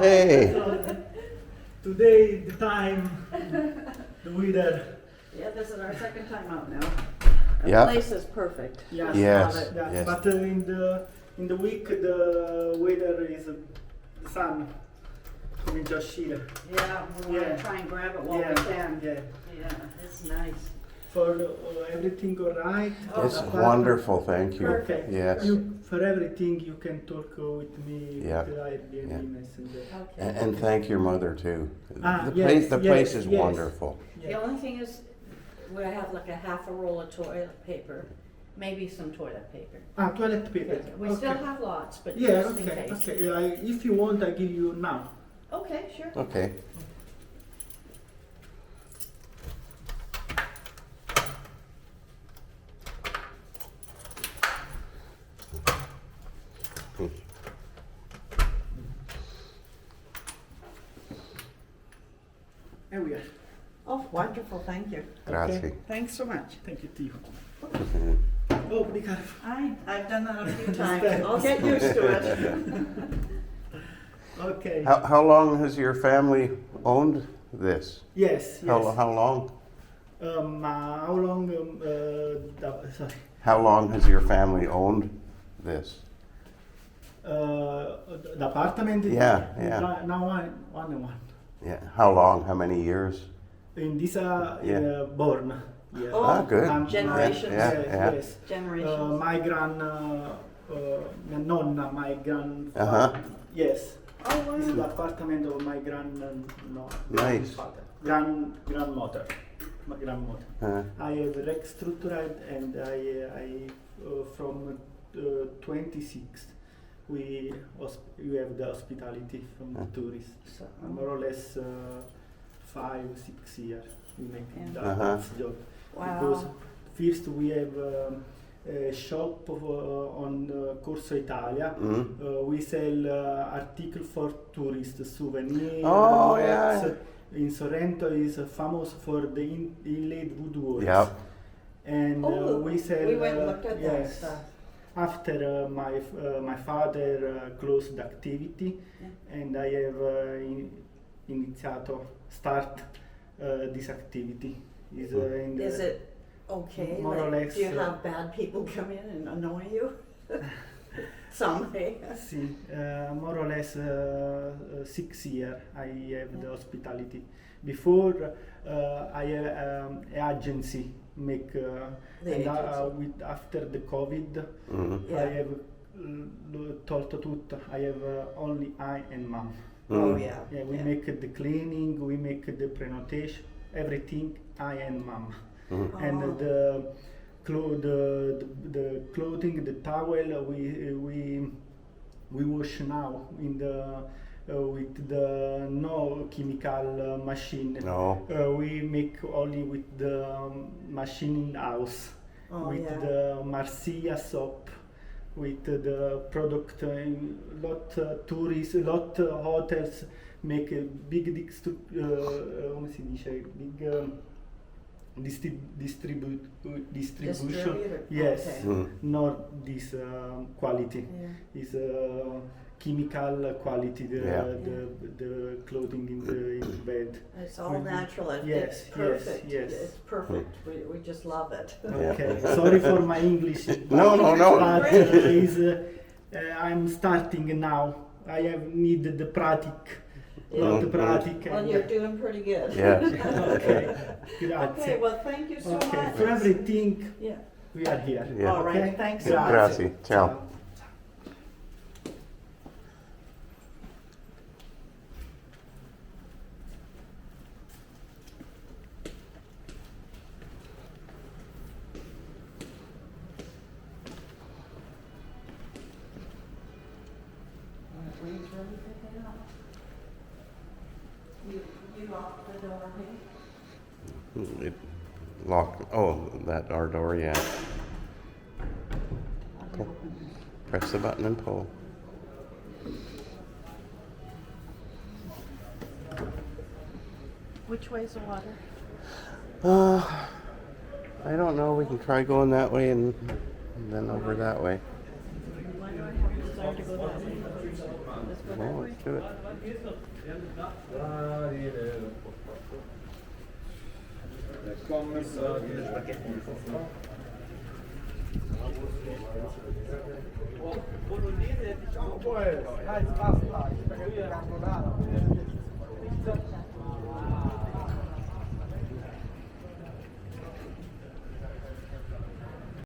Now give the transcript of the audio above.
Hey. So, today, the time, the weather. Yeah, this is our second time out now. The Yeah. place is perfect. Yes. Yes. Love it. Yeah, Yes. but in the week the weather is the sun. Comincia a uscire. Yeah, we want Yeah. to try and grab it while Yeah, we can. yeah. Yeah, it's nice. For everything all right. Oh, It's apart- wonderful, thank you. Perfect. Yes. For everything you can talk with me Yeah. with Airbnb Yeah. Messenger. Okay. And thank your mother too. Ah, The place is yes. wonderful. The only thing is, we have like a half a roll of toilet paper, maybe some toilet paper. Ah, toilet paper. We okay. still have lots, but Yeah, just in okay, case. okay. If you want, I give you now. Okay, sure. Okay. Here we are. Oh, wonderful, thank you. Grazie. Thanks so much. Thank you, Tio. Oh, be careful. I've done that a few times. I'll get used to it. Okay. How long has your family owned this? Yes, How yes. long? How long? Sorry. How long has your family owned this? The apartment? Yeah, yeah. Now one. Yeah. How long? How many years? In this Yeah. born. Yes. Oh, Ah, good. generations. Yeah, Yes, yeah. yes. Generations. My nonna, my grandfather. Uh-huh. Yes. Oh, This is the wow. apartment of my Nice. grandfather. Grandmother. My grandmother. I have restructured and I from 26 we have the hospitality from the tourists. So, More or less 5-6 years we make Yeah. that Uh-huh. job. Wow. Because first we have a shop on Corso Italia. We sell articles for tourists, souvenirs. Oh, box. yeah. In Sorrento is famous for the inlaid woodworks. Yep. And Oh, we sell. we went and looked at that yes. stuff. After my father closed the activity, Yeah. and I have start this activity. Is in the, Is it okay? More or Like, less, do you have bad people come in and annoy you? Some, hey? See, more or less 6 years I have the hospitality. Before I have agency make The and agency. with after the COVID Yeah. I have tolto tutto. I have only I and mom. Oh, yeah. Yeah, we make the cleaning, we make the pre-notation, everything I and mom. And Oh. the clothing, the towel we wash now in the with the no chemical machine. No. We make only with the machine in house. Oh, With yeah. the Marsiglia soap, with the product, tourists, hotels make a big come si dice, big distribution. Distributor, Yes, okay. not this quality. Yeah. Is chemical quality. Yeah. The clothing in the bed. It's all We- natural. yes, It's yes, perfect. yes. It's perfect. We just love it. Okay, sorry for my English. No, no, no. But I'm starting now. I have needed the practice. Lot of practice. Well, you're doing pretty good. Yes. Okay, grazie. Okay, well, thank you so Okay, much. for everything Yeah. we are here. Yeah. All right, Okay? thanks so much. Grazie. Ciao. Wayne's ready to head out. You locked the door, hey? It locked. Oh, that our door. Yeah. Pull. Press the button and pull. Which way's the water? I don't know. We can try going that way and then over that way. Why do I have a desire to go that way. Let's go that Well, way. let's do it. Ciao, pues. Dai, basta. Perché dobbiamo andare.